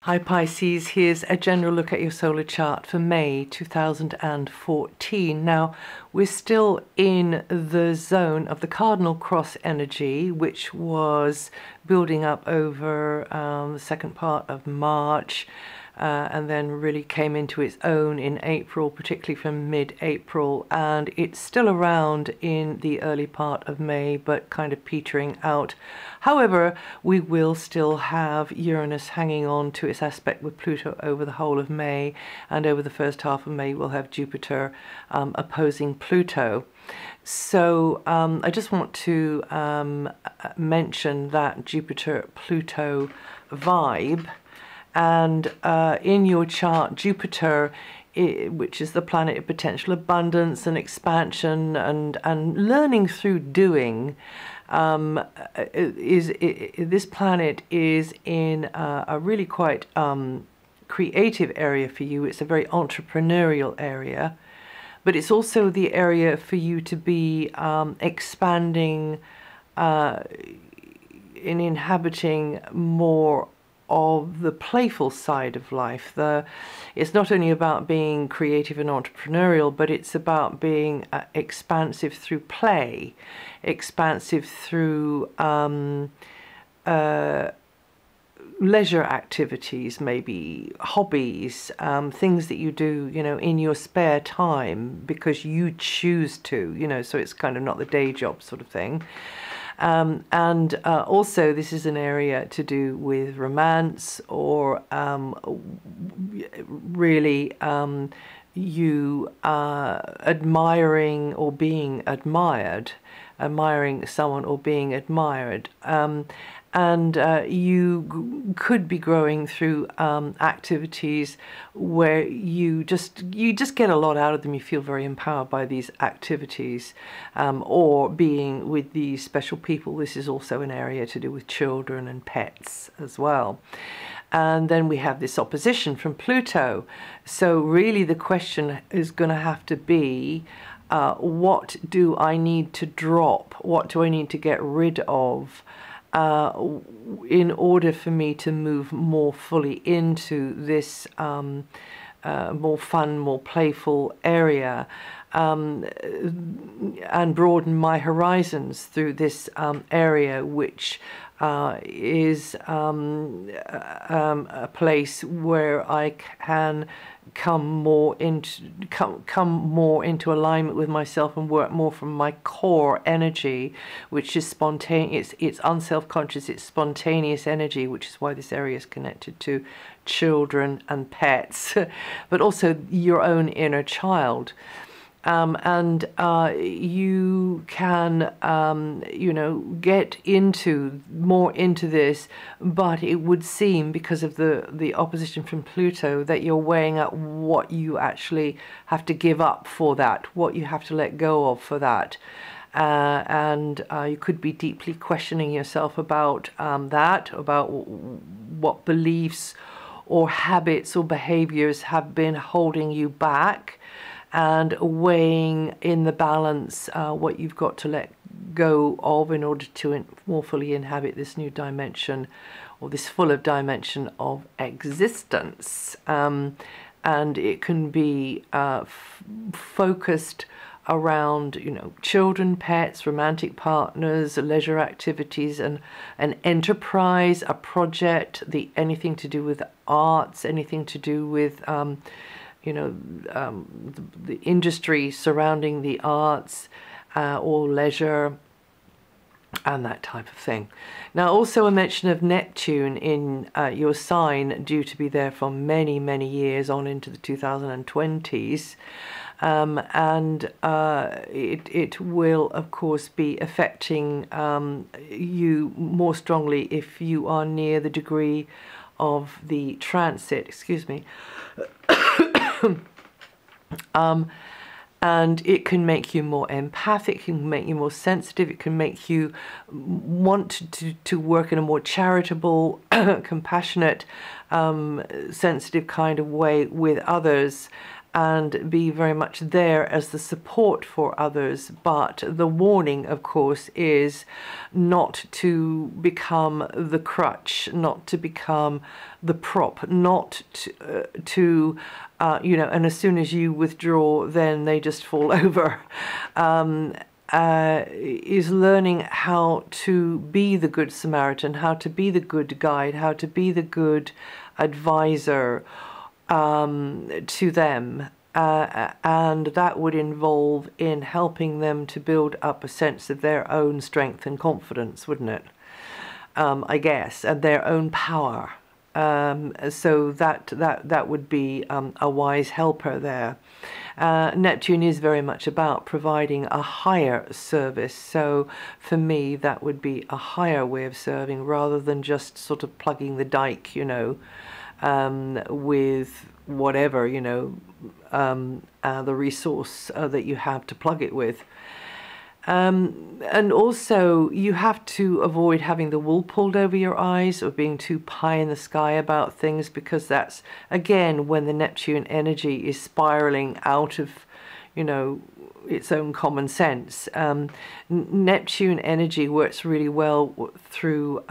Hi Pisces, here's a general look at your solar chart for May 2014. Now, we're still in the zone of the cardinal cross energy, which was building up over the second part of March, and then really came into its own in April, particularly from mid-April, and it's still around in the early part of May, but kind of petering out. However, we will still have Uranus hanging on to its aspect with Pluto over the whole of May, and over the first half of May we'll have Jupiter opposing Pluto. So I just want to mention that Jupiter-Pluto vibe. And in your chart, Jupiter, which is the planet of potential abundance and expansion and learning through doing, this planet is in a really quite creative area for you. It's a very entrepreneurial area, but it's also the area for you to be expanding in inhabiting more of the playful side of life. It's not only about being creative and entrepreneurial, but it's about being expansive through play, expansive through leisure activities, maybe hobbies, things that you do, in your spare time because you choose to, so it's kind of not the day job sort of thing. Also this is an area to do with romance, or really you admiring or being admired, admiring someone or being admired. You could be growing through activities where you just get a lot out of them. You feel very empowered by these activities, or being with these special people. This is also an area to do with children and pets as well. And then we have this opposition from Pluto. So really the question is going to have to be, what do I need to drop? What do I need to get rid of in order for me to move more fully into this more fun, more playful area, and broaden my horizons through this area, which is a place where I can come more into alignment with myself and work more from my core energy, which is spontaneous. It's unself-conscious, it's spontaneous energy, which is why this area is connected to children and pets, but also your own inner child. You can, get more into this, but it would seem, because of the opposition from Pluto, that you're weighing up what you actually have to give up for that, what you have to let go of for that. You could be deeply questioning yourself about about what beliefs or habits or behaviors have been holding you back, and weighing in the balance what you've got to let go of in order to more fully inhabit this new dimension, or this fuller dimension of existence. And it can be focused around, children, pets, romantic partners, leisure activities, and an enterprise, a project, anything to do with arts, anything to do with the industry surrounding the arts, or leisure, and that type of thing. Now, also a mention of Neptune in your sign, due to be there for many, many years on into the 2020s. It will, of course, be affecting you more strongly if you are near the degree of the transit, excuse me. And it can make you more empathic, it can make you more sensitive, it can make you want to work in a more charitable, compassionate, sensitive kind of way with others. and be very much there as the support for others. But the warning, of course, is not to become the crutch, not to become the prop, not to you know, and as soon as you withdraw, then they just fall over. Is learning how to be the good Samaritan, how to be the good guide, how to be the good advisor to them. And that would involve in helping them to build up a sense of their own strength and confidence, wouldn't it? I guess, and their own power. So that would be a wise helper there. Neptune is very much about providing a higher service. So for me, that would be a higher way of serving rather than just sort of plugging the dike, you know, with whatever, you know, the resource that you have to plug it with. And also you have to avoid having the wool pulled over your eyes or being too pie in the sky about things, because that's, again, when the Neptune energy is spiraling out of, you know, its own common sense. Neptune energy works really well through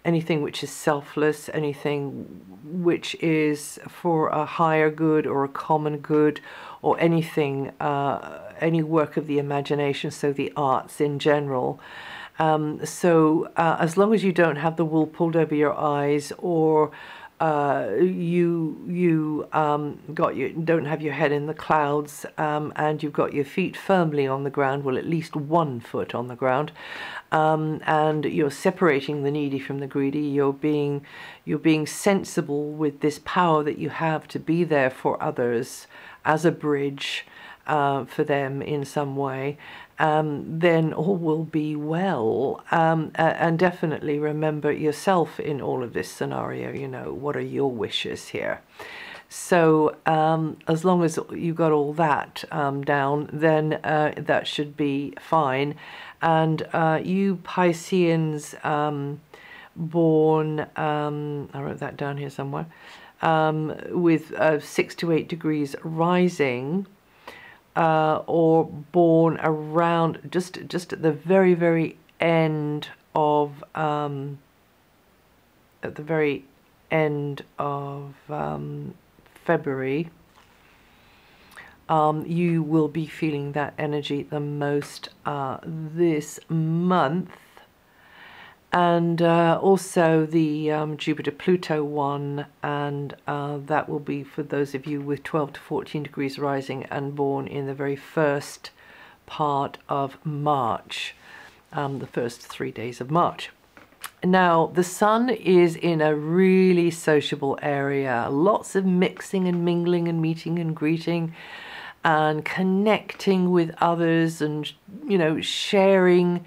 anything which is selfless, anything which is for a higher good or a common good, or anything, any work of the imagination, so the arts in general. So as long as you don't have the wool pulled over your eyes, or you don't have your head in the clouds, and you've got your feet firmly on the ground, well, at least 1 foot on the ground, and you're separating the needy from the greedy, you're being sensible with this power that you have to be there for others as a bridge for them in some way, then all will be well. And definitely remember yourself in all of this scenario. You know, what are your wishes here? So as long as you got all that down, then that should be fine. And you Pisceans born, I wrote that down here somewhere, with 6 to 8 degrees rising, or born around just at the very end of February, you will be feeling that energy the most this month. And also the Jupiter-Pluto one, and that will be for those of you with 12 to 14 degrees rising and born in the very first part of March, the first 3 days of March. Now, the Sun is in a really sociable area, lots of mixing and mingling and meeting and greeting and connecting with others, and, you know, sharing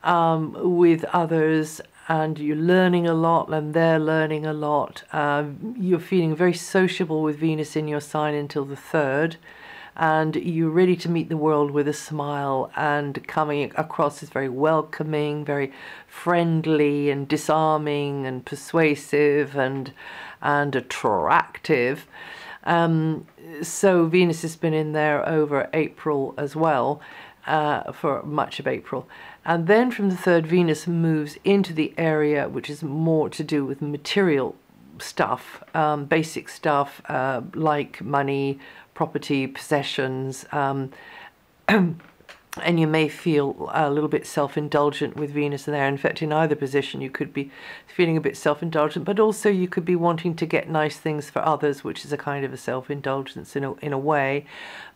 with others, and you're learning a lot and they're learning a lot. You're feeling very sociable with Venus in your sign until the 3rd, and you're ready to meet the world with a smile and coming across as very welcoming, very friendly and disarming and persuasive and attractive. So Venus has been in there over April as well, for much of April. And then from the 3rd, Venus moves into the area which is more to do with material stuff, basic stuff, like money, property, possessions, and you may feel a little bit self-indulgent with Venus in there. In fact, in either position, you could be feeling a bit self-indulgent, but also you could be wanting to get nice things for others, which is a kind of a self-indulgence in a way.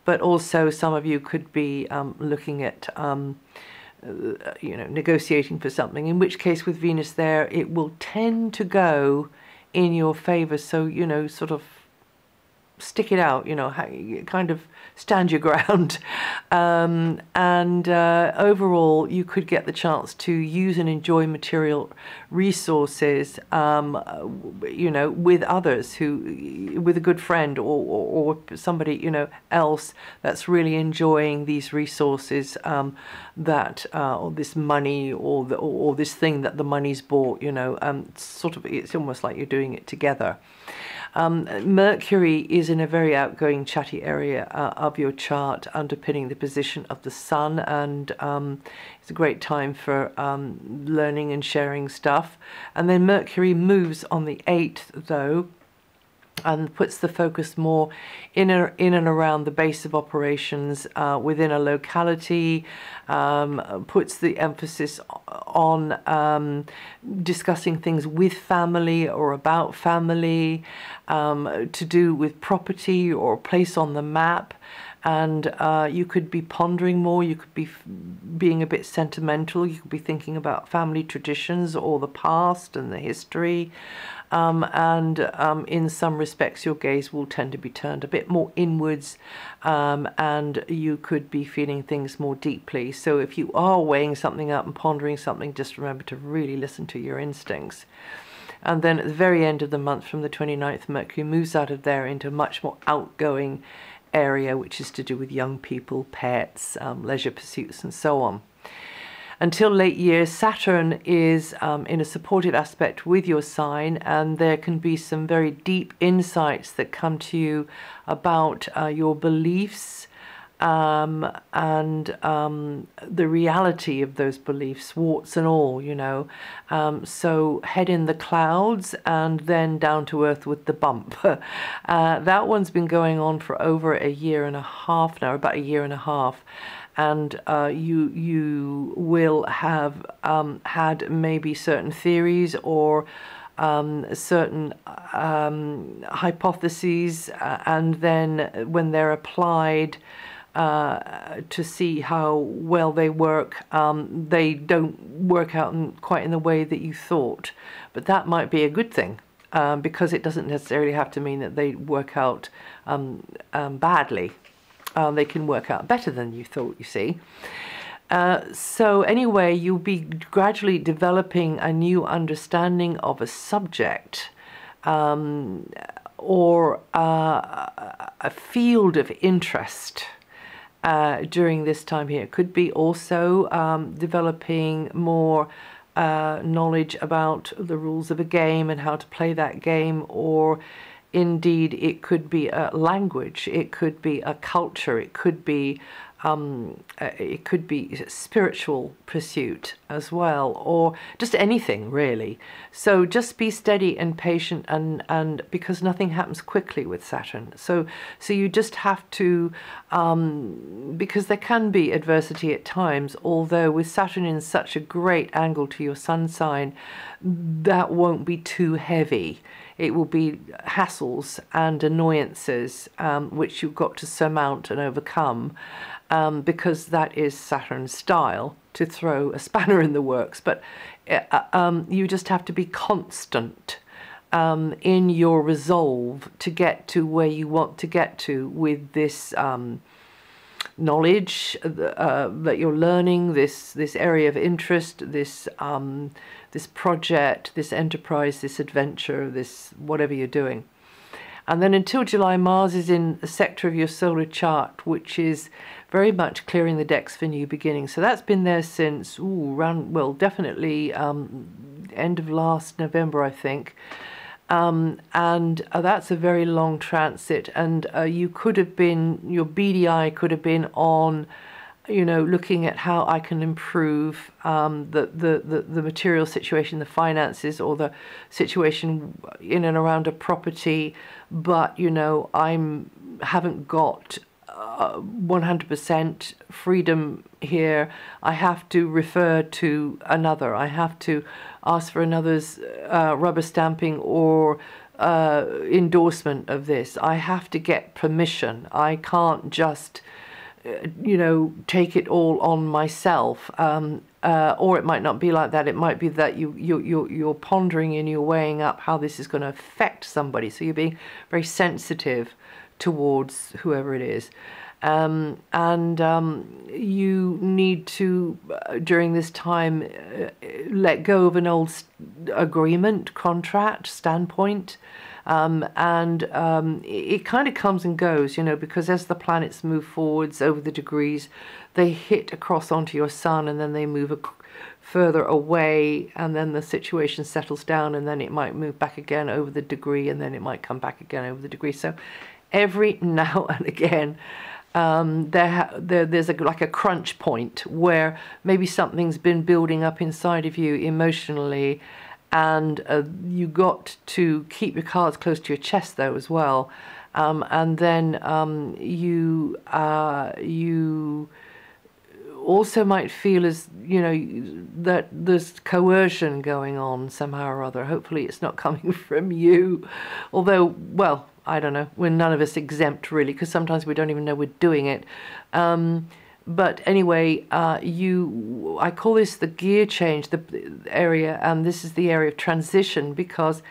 But also some of you could be looking at you know, negotiating for something, in which case with Venus there, it will tend to go in your favor. So, you know, sort of stick it out, you know, kind of stand your ground. And overall, you could get the chance to use and enjoy material resources, you know, with others, with a good friend or somebody, you know, else that's really enjoying these resources, that or this money or this thing that the money's bought, you know, sort of, it's almost like you're doing it together. Mercury is in a very outgoing, chatty area of your chart, underpinning the position of the sun, and it's a great time for learning and sharing stuff. And then Mercury moves on the 8th, though, and puts the focus more in and around the base of operations within a locality, puts the emphasis on discussing things with family or about family, to do with property or place on the map. And you could be pondering more, you could be being a bit sentimental, you could be thinking about family traditions or the past and the history. In some respects, your gaze will tend to be turned a bit more inwards, and you could be feeling things more deeply. So if you are weighing something up and pondering something, just remember to really listen to your instincts. And then at the very end of the month, from the 29th, Mercury moves out of there into a much more outgoing area, which is to do with young people, pets, leisure pursuits, and so on. Until late years, Saturn is in a supportive aspect with your sign, and there can be some very deep insights that come to you about your beliefs and the reality of those beliefs, warts and all, you know. So head in the clouds and then down to earth with the bump. That one's been going on for over a year and a half now, about a year and a half. And you will have had maybe certain theories or certain hypotheses, and then when they're applied to see how well they work, they don't work out quite in the way that you thought. But that might be a good thing, because it doesn't necessarily have to mean that they work out badly. They can work out better than you thought, you see. So anyway, you'll be gradually developing a new understanding of a subject, or a field of interest during this time here. It could be also developing more knowledge about the rules of a game and how to play that game, or indeed, it could be a language, it could be a culture, it could be spiritual pursuit as well, or just anything really. So just be steady and patient, and because nothing happens quickly with Saturn. So you just have to, because there can be adversity at times, although with Saturn in such a great angle to your sun sign, that won't be too heavy. It will be hassles and annoyances, which you've got to surmount and overcome, because that is Saturn's style, to throw a spanner in the works. But you just have to be constant in your resolve to get to where you want to get to with this knowledge that you're learning, this area of interest, this project, this enterprise, this adventure, this whatever you're doing. And then until July, Mars is in a sector of your solar chart, which is very much clearing the decks for new beginnings. So that's been there since definitely end of last November, I think. And that's a very long transit, and you could have been, your BDI could have been on, looking at how I can improve the material situation, the finances, or the situation in and around a property, but haven't got 100% freedom here. I have to refer to another. I have to ask for another's rubber stamping or endorsement of this. I have to get permission. I can't just take it all on myself. Or it might not be like that. It might be that you're pondering and you're weighing up how this is going to affect somebody. So you're being very sensitive towards whoever it is. You need to, during this time, let go of an old agreement, contract, standpoint, It kind of comes and goes, you know, because as the planets move forwards over the degrees, they hit across onto your sun, and then they move further away, and then the situation settles down, and then it might move back again over the degree, and then it might come back again over the degree. So every now and again, there's like a crunch point where maybe something's been building up inside of you emotionally, and you got to keep your cards close to your chest though as well, and then you also might feel, as you know, that there's coercion going on somehow or other. Hopefully it's not coming from you, although, well, I don't know, we're none of us exempt really, because sometimes we don't even know we're doing it. But anyway, I call this the gear change, the area, and this is the area of transition, because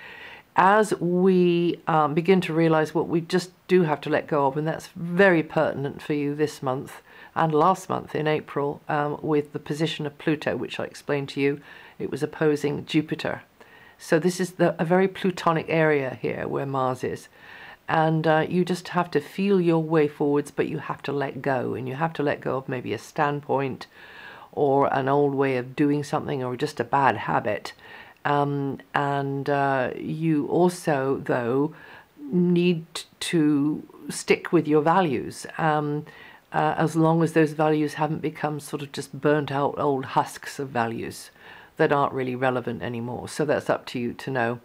as we begin to realize what we just do have to let go of, and that's very pertinent for you this month and last month in April, with the position of Pluto, which I explained to you, it was opposing Jupiter. So this is a very Plutonic area here where Mars is. And you just have to feel your way forwards, but you have to let go, and you have to let go of maybe a standpoint or an old way of doing something, or just a bad habit. You also, though, need to stick with your values, as long as those values haven't become sort of just burnt out old husks of values that aren't really relevant anymore. So that's up to you to know.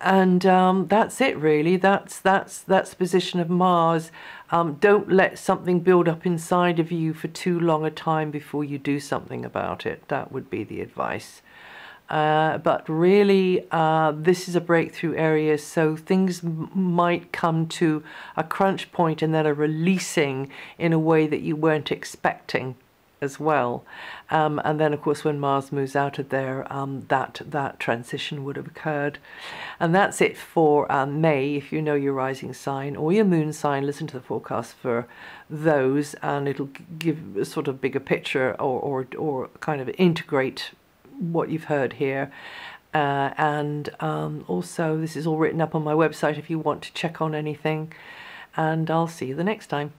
And that's it really. That's the position of Mars. Don't let something build up inside of you for too long a time before you do something about it. That would be the advice. But really, this is a breakthrough area, so things might come to a crunch point and then a releasing in a way that you weren't expecting as well. And then, of course, when Mars moves out of there, that transition would have occurred. And that's it for May. If you know your rising sign or your moon sign, listen to the forecast for those, and it'll give a sort of bigger picture, or kind of integrate what you've heard here. Also, this is all written up on my website if you want to check on anything. And I'll see you the next time.